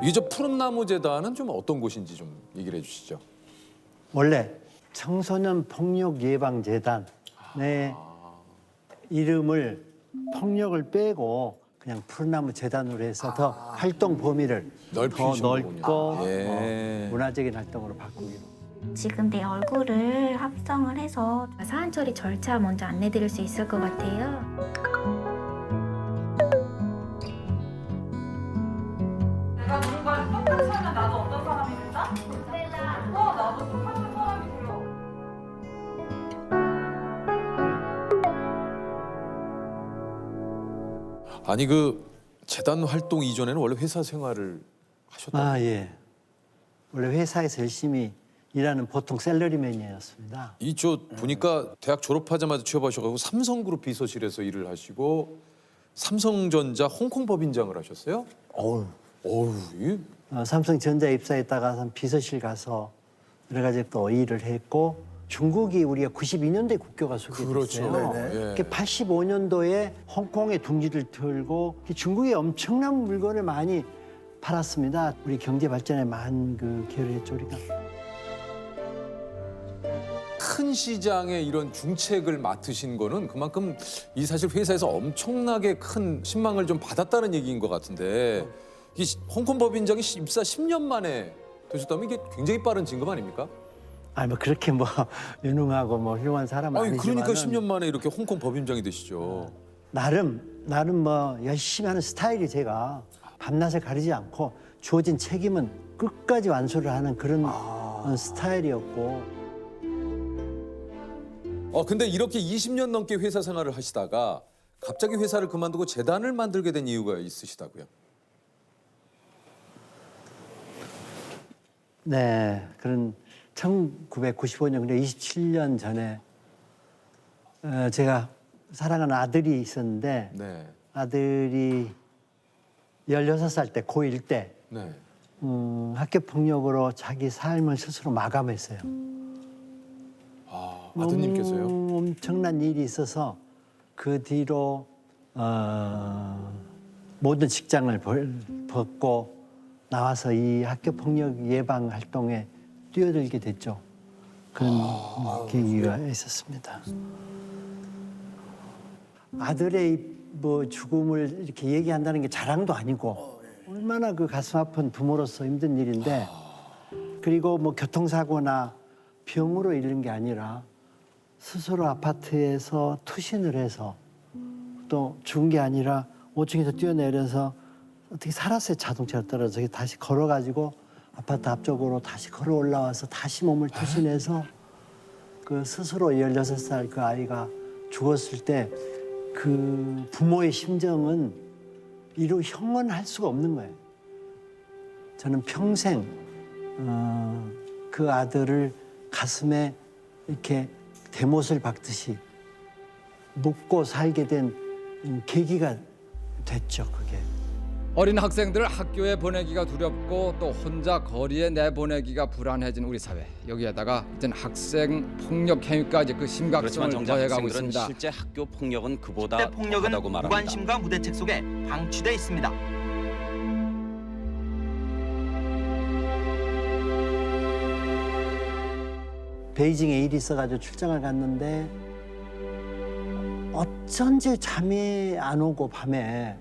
이게 저 푸른나무 재단은 좀 어떤 곳인지 좀 얘기를 해주시죠. 원래 청소년 폭력 예방 재단의 이름을 폭력을 빼고 그냥 푸른나무 재단으로 해서 더 활동 범위를 더 넓히신 넓고 거군요. 예. 문화적인 활동으로 바꾸기로. 지금 내 얼굴을 합성을 해서 사안 처리 절차 먼저 안내드릴 수 있을 것 같아요. 내가 누군가를 똑같이 하면 나도 어떤 사람이 된다? 나도 똑같은 사람이 돼요. 아니 그 재단 활동 이전에는 원래 회사 생활을 하셨다고. 아 예. 원래 회사에서 열심히 일하는 보통 샐러리맨이었습니다. 이 저 보니까 대학 졸업하자마자 취업하셔가지고 삼성그룹 비서실에서 일을 하시고 삼성전자 홍콩 법인장을 하셨어요? 어우. 어우, 이 삼성전자 입사했다가 비서실 가서 여러 가지 또 일을 했고 중국이 우리가 92년도에 국교가 소개됐어요. 그렇죠. 네. 85년도에 홍콩에 둥지를 틀고 중국에 엄청난 물건을 많이 팔았습니다. 우리 경제 발전에 많은 그 기여를 했죠 우리가. 큰 시장의 이런 중책을 맡으신 거는 그만큼 이 사실 회사에서 엄청나게 큰 신망을 좀 받았다는 얘기인 것 같은데 이 홍콩 법인장이 입사 10년 만에 되셨다면 이게 굉장히 빠른 진급 아닙니까? 아니 뭐 그렇게 뭐 유능하고 뭐 훌륭한 사람은 아니 아니지만 그러니까 10년 만에 이렇게 홍콩 법인장이 되시죠. 나름 뭐 열심히 하는 스타일이 제가 밤낮을 가리지 않고 주어진 책임은 끝까지 완수를 하는 그런 스타일이었고. 근데 이렇게 20년 넘게 회사 생활을 하시다가 갑자기 회사를 그만두고 재단을 만들게 된 이유가 있으시다고요? 네, 그런 1995년, 그러니까 27년 전에 제가 사랑하는 아들이 있었는데 네. 아들이 16살 때, 고1 때 네. 학교 폭력으로 자기 삶을 스스로 마감했어요. 아드님께서요? 너무 엄청난 일이 있어서 그 뒤로 모든 직장을 벗고 나와서 이 학교 폭력 예방 활동에 뛰어들게 됐죠. 그런 계기가 있었습니다. 아들의 뭐 죽음을 이렇게 얘기한다는 게 자랑도 아니고 얼마나 그 가슴 아픈 부모로서 힘든 일인데 그리고 뭐 교통사고나 병으로 잃은 게 아니라 스스로 아파트에서 투신을 해서 또 죽은 게 아니라 5층에서 뛰어내려서 어떻게 살았어요. 자동차가 떨어져서 다시 걸어가지고 아파트 앞쪽으로 다시 걸어 올라와서 다시 몸을 투신해서 그 스스로 16살 그 아이가 죽었을 때 그 부모의 심정은 이루 형언할 수가 없는 거예요. 저는 평생 그 아들을 가슴에 이렇게 대못을 박듯이 묻고 살게 된 계기가 됐죠, 그게. 어린 학생들을 학교에 보내기가 두렵고 또 혼자 거리에 내보내기가 불안해진 우리 사회. 여기에다가 이젠 학생 폭력 행위까지 그 그렇지만 심각성을 정작 더해가고 학생들은 있습니다. 실제 학교 폭력은 그보다 때 폭력은 더하다고 말합니다. 무관심과 무대책 속에 방치돼 있습니다. 베이징에 일이 있어가지고 출장을 갔는데 어쩐지 잠이 안 오고 밤에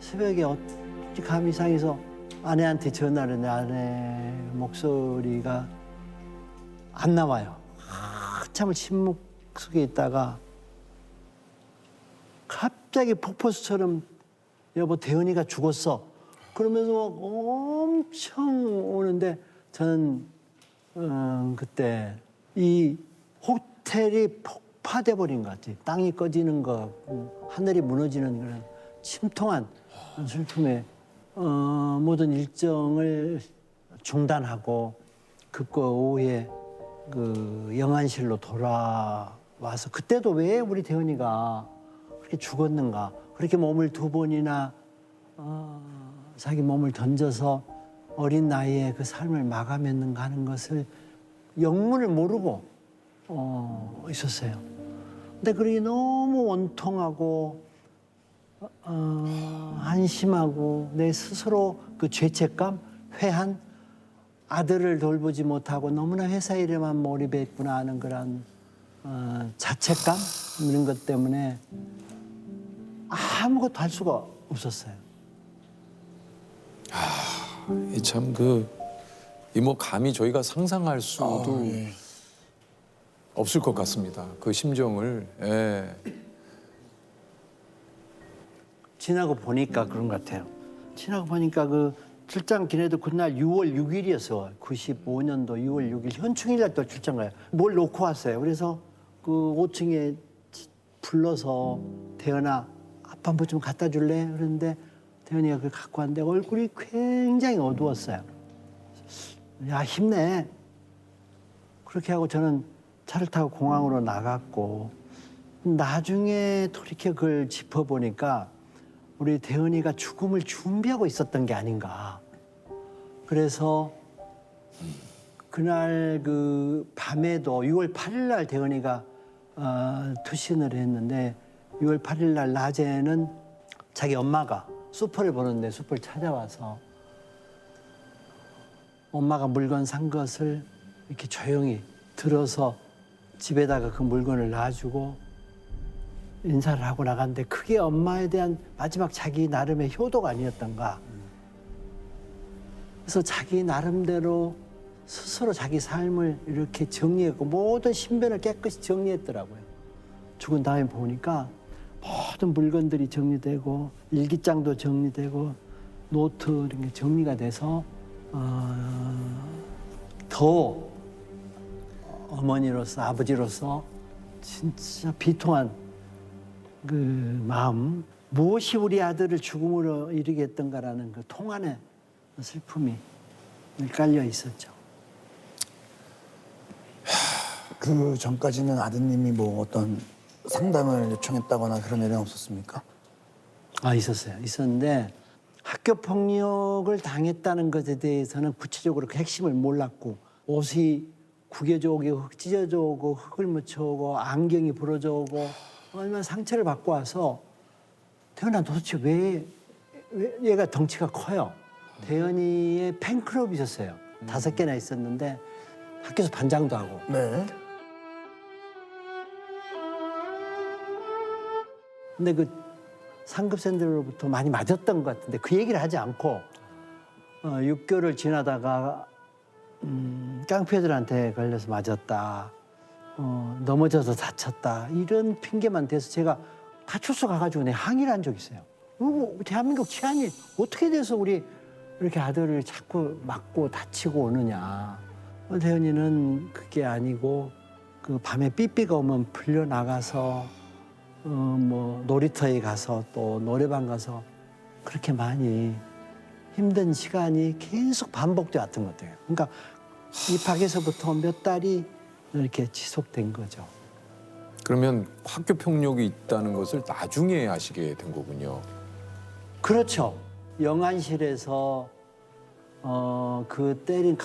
새벽에 어찌 감이 상해서 아내한테 전화를 했는데 아내 목소리가 안 나와요. 한참을 침묵 속에 있다가 갑자기 폭포수처럼 여보 대은이가 죽었어. 그러면서 막 엄청 오는데 저는 그때 이 호텔이 폭파돼 버린 것 같아요. 땅이 꺼지는 것 같고 하늘이 무너지는 그런 침통한 슬픔에 모든 일정을 중단하고 급거 오후에 그 영안실로 돌아와서 그때도 왜 우리 대은이가 그렇게 죽었는가 그렇게 몸을 2번이나 자기 몸을 던져서 어린 나이에 그 삶을 마감했는가 하는 것을 영문을 모르고 있었어요. 근데 그게 너무 원통하고 한심하고 내 스스로 그 죄책감 회한 아들을 돌보지 못하고 너무나 회사 일에만 몰입했구나 하는 그런 자책감 이런 것 때문에 아무것도 할 수가 없었어요. 이 참 이 뭐 감히 저희가 상상할 수도 없을 것 같습니다. 그 심정을. 예. 지나고 보니까 그런 것 같아요. 지나고 보니까 그 출장 기내도 그날 6월 6일이었어. 95년도 6월 6일 현충일 날 또 출장 가요. 뭘 놓고 왔어요. 그래서 그 5층에 불러서 대현아 아빠 뭐 좀 갖다 줄래? 그런데 대현이가 그걸 갖고 왔는데 얼굴이 굉장히 어두웠어요. 야 힘내. 그렇게 하고 저는 차를 타고 공항으로 나갔고 나중에 돌이켜 그걸 짚어보니까 우리 대은이가 죽음을 준비하고 있었던 게 아닌가. 그래서 그날 그 밤에도 6월 8일 날 대은이가 투신을 했는데 6월 8일 날 낮에는 자기 엄마가 슈퍼를 보는데 슈퍼를 찾아와서 엄마가 물건 산 것을 이렇게 조용히 들어서 집에다가 그 물건을 놔주고 인사를 하고 나갔는데 그게 엄마에 대한 마지막 자기 나름의 효도가 아니었던가. 그래서 자기 나름대로 스스로 자기 삶을 이렇게 정리했고 모든 신변을 깨끗이 정리했더라고요. 죽은 다음에 보니까 모든 물건들이 정리되고 일기장도 정리되고 노트 이런 게 정리가 돼서 더 어머니로서 아버지로서 진짜 비통한 그 마음, 무엇이 우리 아들을 죽음으로 이르게 했던가라는 그 통안의 슬픔이 깔려 있었죠. 그 전까지는 아드님이 뭐 어떤 상담을 요청했다거나 그런 일은 없었습니까? 있었어요. 있었는데 학교 폭력을 당했다는 것에 대해서는 구체적으로 그 핵심을 몰랐고 옷이 구겨져 오고 흙 찢어져 오고 흙을 묻혀 오고 안경이 부러져 오고 얼마나 상처를 받고 와서 태연아 도대체 왜 얘가 덩치가 커요. 태연이의 팬클럽이 있었어요. 5개나 있었는데 학교에서 반장도 하고. 네. 근데 그 상급생들로부터 많이 맞았던 것 같은데 그 얘기를 하지 않고 6개월을 지나다가 깡패들한테 걸려서 맞았다. 넘어져서 다쳤다. 이런 핑계만 대서 제가 파출소 가가지고 내 항의를 한 적이 있어요. 대한민국 치안이 어떻게 돼서 우리 이렇게 아들을 자꾸 맞고 다치고 오느냐. 대현이는 그게 아니고 그 밤에 삐삐가 오면 풀려나가서 뭐 놀이터에 가서 또 노래방 가서 그렇게 많이 힘든 시간이 계속 반복돼 왔던 것 같아요. 그러니까 입학에서부터 몇 달이 이렇게 지속된 거죠. 그러면 학교 폭력이 있다는 것을 나중에 아시게 된 거군요. 그렇죠. 영안실에서 그 때린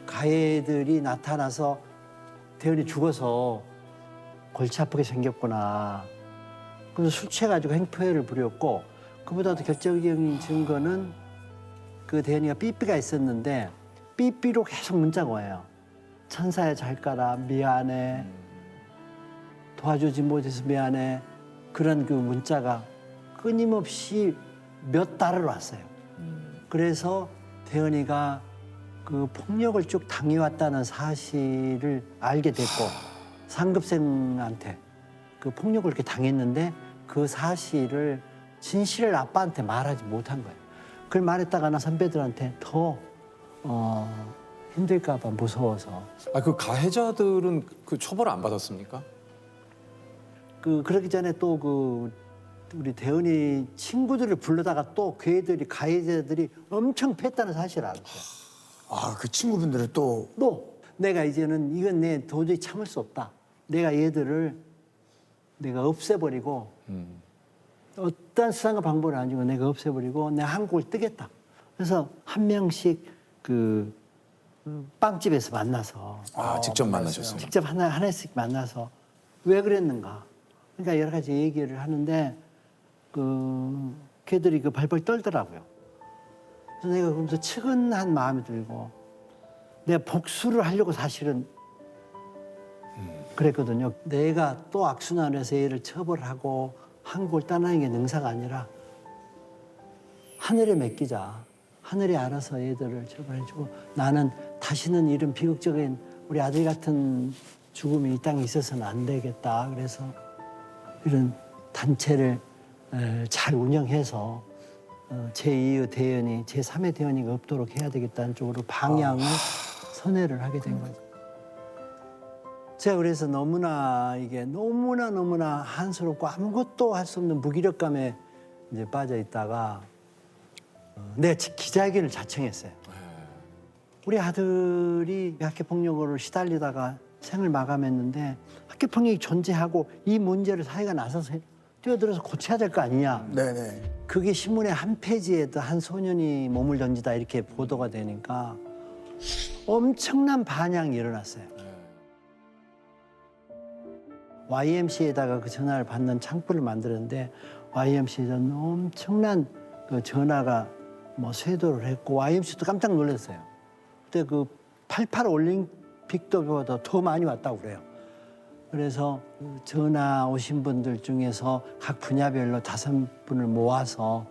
가해들이 나타나서 대현이 죽어서 골치 아프게 생겼구나. 그래서 술 취해가지고 행포해를 부렸고 그보다도 결정적인 증거는 그 대현이가 삐삐가 있었는데 삐삐로 계속 문자가 와요. 천사야 잘 가라 미안해 도와주지 못해서 미안해 그런 그 문자가 끊임없이 몇 달을 왔어요. 그래서 대현이가 그 폭력을 쭉 당해왔다는 사실을 알게 됐고 상급생한테 그 폭력을 이렇게 당했는데 그 사실을 진실을 아빠한테 말하지 못한 거예요. 그걸 말했다가는 선배들한테 더 힘들까 봐 무서워서. 그 가해자들은 그 처벌 안 받았습니까? 그러기 전에 또 우리 대은이 친구들을 불러다가 또 그 애들이 가해자들이 엄청 팼다는 사실을 알았어요. 그 친구분들을 또 내가 이제는 이건 내 도저히 참을 수 없다. 내가 얘들을 내가 없애버리고 어떤 수단과 방법을 안 주고 내가 없애버리고 내가 한국을 뜨겠다. 그래서 한 명씩 그 빵집에서 만나서 직접 만나셨어요. 직접 하나씩 만나서 왜 그랬는가. 그러니까 여러 가지 얘기를 하는데 걔들이 발벌 떨더라고요. 내가 그러면서 측은한 마음이 들고 내가 복수를 하려고 사실은 그랬거든요. 내가 또 악순환해서 얘를 처벌하고 한국을 떠나는 게 능사가 아니라 하늘에 맡기자. 하늘이 알아서 얘들을 처벌해주고 나는 다시는 이런 비극적인 우리 아들 같은 죽음이 이 땅에 있어서는 안 되겠다. 그래서 이런 단체를 잘 운영해서 제2의 대연이, 제3의 대연이가 없도록 해야 되겠다는 쪽으로 방향을 선회를 하게 된 거죠. 제가 그래서 너무나 한스럽고 아무것도 할 수 없는 무기력감에 이제 빠져 있다가 내가 기자회견을 자청했어요. 우리 아들이 학교폭력으로 시달리다가 생을 마감했는데 학교폭력이 존재하고 이 문제를 사회가 나서서 뛰어들어서 고쳐야 될 거 아니냐. 네네. 그게 신문의 한 페이지에도 한 소년이 몸을 던지다 이렇게 보도가 되니까 엄청난 반향이 일어났어요. YMCA에다가 그 전화를 받는 창구를 만들었는데 YMCA에서 엄청난 그 전화가 뭐 쇄도를 했고 YMCA도 깜짝 놀랐어요. 그때 그 88 올림픽보다 더 많이 왔다고 그래요. 그래서 그 전화 오신 분들 중에서 각 분야별로 5분을 모아서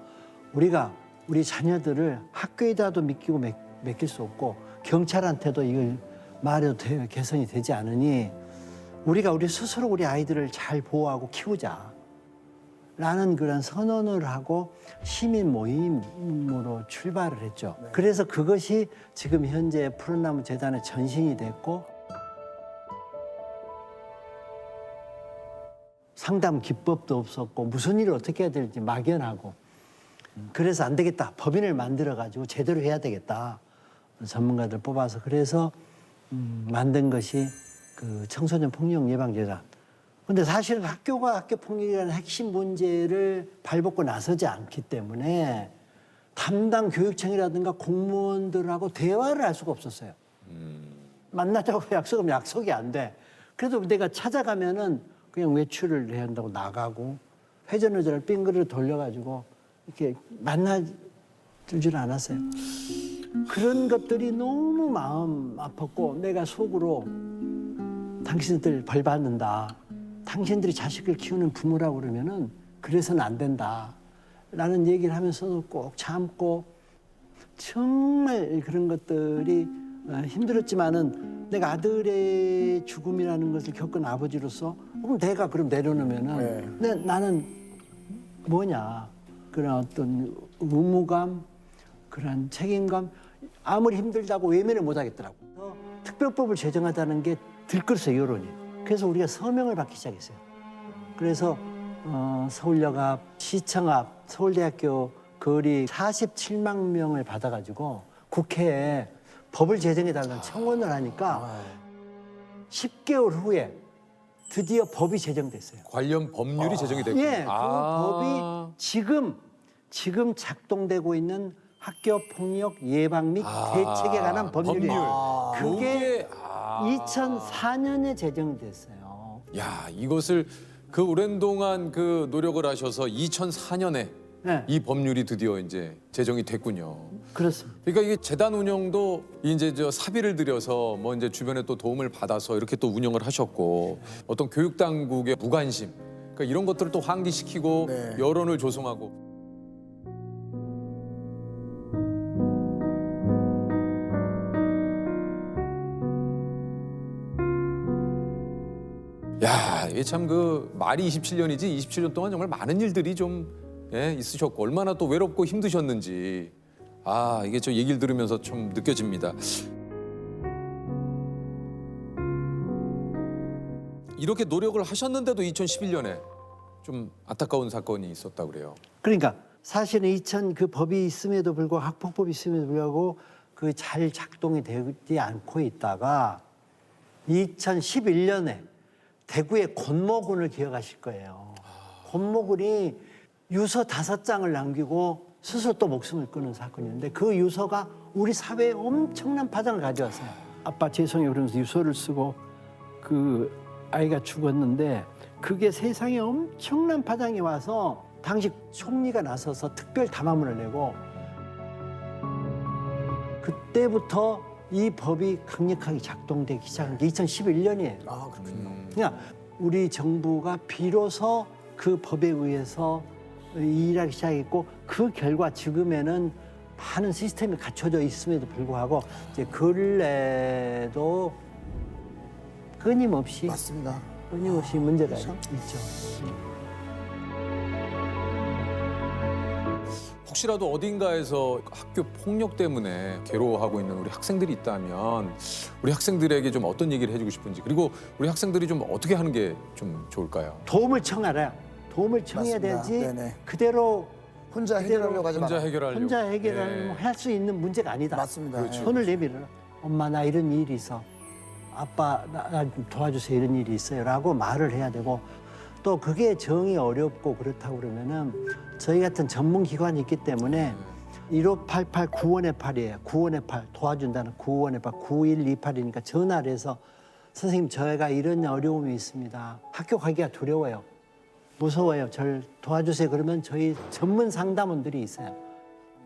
우리가 우리 자녀들을 학교에다도 맡길 수 없고 경찰한테도 이걸 말해도 개선이 되지 않으니 우리가 우리 스스로 우리 아이들을 잘 보호하고 키우자. 라는 그런 선언을 하고 시민 모임으로 출발을 했죠. 그래서 그것이 지금 현재 푸른나무 재단의 전신이 됐고 상담 기법도 없었고 무슨 일을 어떻게 해야 될지 막연하고 그래서 안 되겠다. 법인을 만들어가지고 제대로 해야 되겠다. 전문가들 뽑아서 그래서 만든 것이 그 청소년 폭력 예방 재단. 근데 사실은 학교가 학교 폭력이라는 핵심 문제를 발벗고 나서지 않기 때문에 담당 교육청이라든가 공무원들하고 대화를 할 수가 없었어요. 만나자고 약속하면 약속이 안 돼. 그래도 내가 찾아가면은 그냥 외출을 해야 한다고 나가고 회전의자를 빙그를 돌려가지고 이렇게 만나주질 않았어요. 그런 것들이 너무 마음 아팠고 내가 속으로 당신들 벌 받는다. 당신들이 자식을 키우는 부모라고 그러면은 그래서는 안 된다. 라는 얘기를 하면서도 꼭 참고 정말 그런 것들이 힘들었지만은 내가 아들의 죽음이라는 것을 겪은 아버지로서 그럼 내가 그럼 내려놓으면은 나는 뭐냐. 그런 어떤 의무감, 그런 책임감 아무리 힘들다고 외면을 못 하겠더라고. 특별법을 제정하자는 게 들끓었어요, 여론이. 그래서 우리가 서명을 받기 시작했어요. 그래서 서울역 앞, 시청 앞, 서울대학교 거리 47만 명을 받아가지고 국회에 법을 제정해달라는 청원을 하니까 10개월 후에 드디어 법이 제정됐어요. 관련 법률이 제정이 됐군요. 예, 그 법이 지금 작동되고 있는 학교 폭력 예방 및 대책에 관한 법률이에요. 그게 2004년에 제정됐어요. 야, 이것을 그 오랜 동안 그 노력을 하셔서 2004년에 네. 이 법률이 드디어 이제 제정이 됐군요. 그렇습니다. 그러니까 이게 재단 운영도 이제 저 사비를 들여서 뭐 이제 주변에 또 도움을 받아서 이렇게 또 운영을 하셨고 어떤 교육 당국의 무관심, 그러니까 이런 것들을 또 환기시키고 네. 여론을 조성하고. 야, 이게 참 그 말이 27년이지 27년 동안 정말 많은 일들이 좀 있으셨고 얼마나 또 외롭고 힘드셨는지 이게 저 얘기를 들으면서 좀 느껴집니다. 이렇게 노력을 하셨는데도 2011년에 좀 안타까운 사건이 있었다고 그래요. 그러니까 사실은 그 법이 있음에도 불구하고 학폭법이 있음에도 불구하고 그 잘 작동이 되지 않고 있다가 2011년에 대구의 권모군을 기억하실 거예요. 권모군이 유서 5장을 남기고 스스로 또 목숨을 끊은 사건이었는데 그 유서가 우리 사회에 엄청난 파장을 가져왔어요. 아빠 죄송해요 그러면서 유서를 쓰고 그 아이가 죽었는데 그게 세상에 엄청난 파장이 와서 당시 총리가 나서서 특별 담화문을 내고 그때부터 이 법이 강력하게 작동되기 시작한 게 2011년이에요. 아 그렇군요. 그러니까 우리 정부가 비로소 그 법에 의해서 일하기 시작했고 그 결과 지금에는 많은 시스템이 갖춰져 있음에도 불구하고 이제 근래도 끊임없이 맞습니다. 문제가 그렇죠. 있죠. 혹시라도 어딘가에서 학교 폭력 때문에 괴로워하고 있는 우리 학생들이 있다면 우리 학생들에게 좀 어떤 얘기를 해주고 싶은지 그리고 우리 학생들이 좀 어떻게 하는 게 좀 좋을까요? 도움을 청하라. 도움을 청해야 맞습니다. 되지 네네. 그대로 혼자 해결하려고 하지 혼자 마라. 해결하려고. 혼자 해결하면 예. 할 수 있는 문제가 아니다. 맞습니다. 그렇죠. 예. 손을 내밀어라. 엄마 나 이런 일이 있어. 아빠 나 좀 도와주세요. 이런 일이 있어요. 라고 말을 해야 되고 또 그게 정이 어렵고 그렇다고 그러면은 저희 같은 전문기관이 있기 때문에 1588 9원의 8이에요. 9원의 8 도와준다는 9원의 8 9128이니까 전화를 해서 선생님 저희가 이런 어려움이 있습니다. 학교 가기가 두려워요. 무서워요. 저를 도와주세요. 그러면 저희 전문 상담원들이 있어요.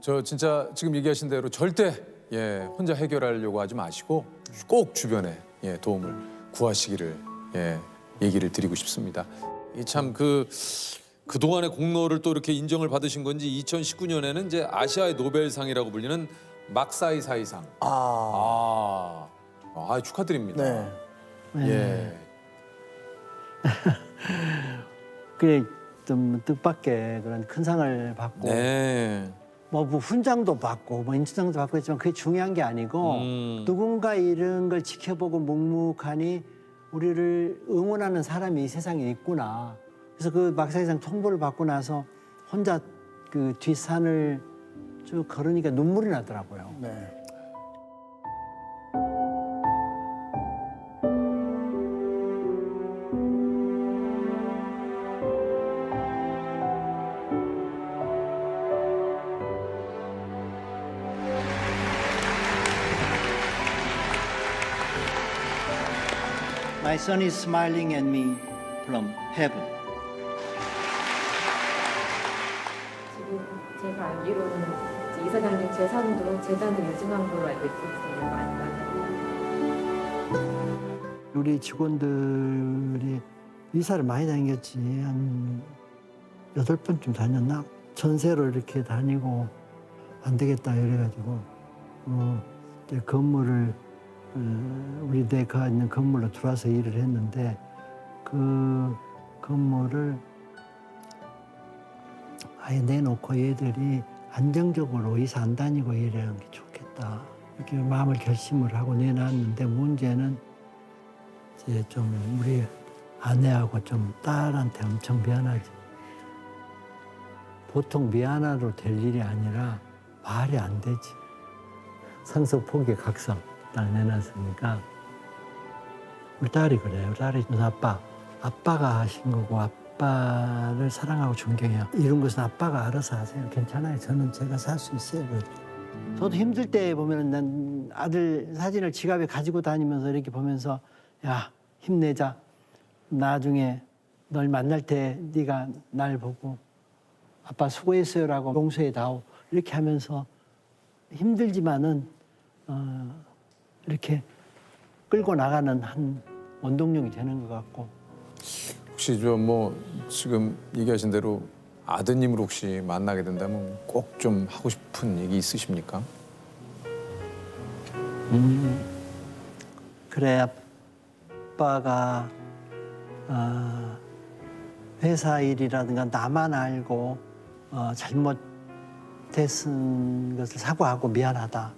저 진짜 지금 얘기하신 대로 절대 혼자 해결하려고 하지 마시고 꼭 주변에 도움을 구하시기를 얘기를 드리고 싶습니다. 이 참 그동안의 공로를 또 이렇게 인정을 받으신 건지 2019년에는 이제 아시아의 노벨상이라고 불리는 막사이 사이상. 축하드립니다. 네. 예. 그래 좀 뜻밖의 그런 큰 상을 받고 네. 뭐 훈장도 받고 뭐 인수장도 받고 했지만 그게 중요한 게 아니고 누군가 이런 걸 지켜보고 묵묵하니 우리를 응원하는 사람이 이 세상에 있구나. 그래서 그 막사이상 통보를 받고 나서 혼자 그 뒷산을 쭉 걸으니까 눈물이 나더라고요. 네. My son is smiling at me from heaven. 지금 제가 알기로는 이제 이사장님 재산도 재단을 유증한 걸로 알고 있거든요. 맞나요? 우리 직원들이 이사를 많이 다녔지. 한 8번쯤 다녔나? 전세로 이렇게 다니고 안 되겠다 이래가지고 이제 건물을 우리 내가 있는 건물로 들어와서 일을 했는데 그 건물을 아예 내놓고 얘들이 안정적으로 이사 안 다니고 일하는 게 좋겠다. 이렇게 마음을 결심을 하고 내놨는데 문제는 이제 좀 우리 아내하고 좀 딸한테 엄청 미안하지. 보통 미안하로 될 일이 아니라 말이 안 되지. 상속 포기 각성 딱 내놨으니까 우리 딸이 그래요. 딸이 아빠가 하신 거고 아빠를 사랑하고 존경해요. 이런 것은 아빠가 알아서 하세요. 괜찮아요. 저는 제가 살 수 있어요. 저도 힘들 때 보면 난 아들 사진을 지갑에 가지고 다니면서 이렇게 보면서 야 힘내자. 나중에 널 만날 때 네가 날 보고 아빠 수고했어요라고 용서해다오 이렇게 하면서 힘들지만은 이렇게 끌고 나가는 한 원동력이 되는 것 같고. 혹시 지금 얘기하신 대로 아드님을 혹시 만나게 된다면 꼭 좀 하고 싶은 얘기 있으십니까? 그래 아빠가 회사 일이라든가 나만 알고 잘못됐은 것을 사과하고 미안하다.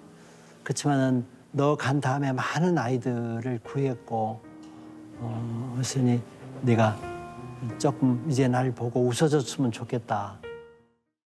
그렇지만은 너 간 다음에 많은 아이들을 구했고 그랬으니 네가 조금 이제 날 보고 웃어줬으면 좋겠다.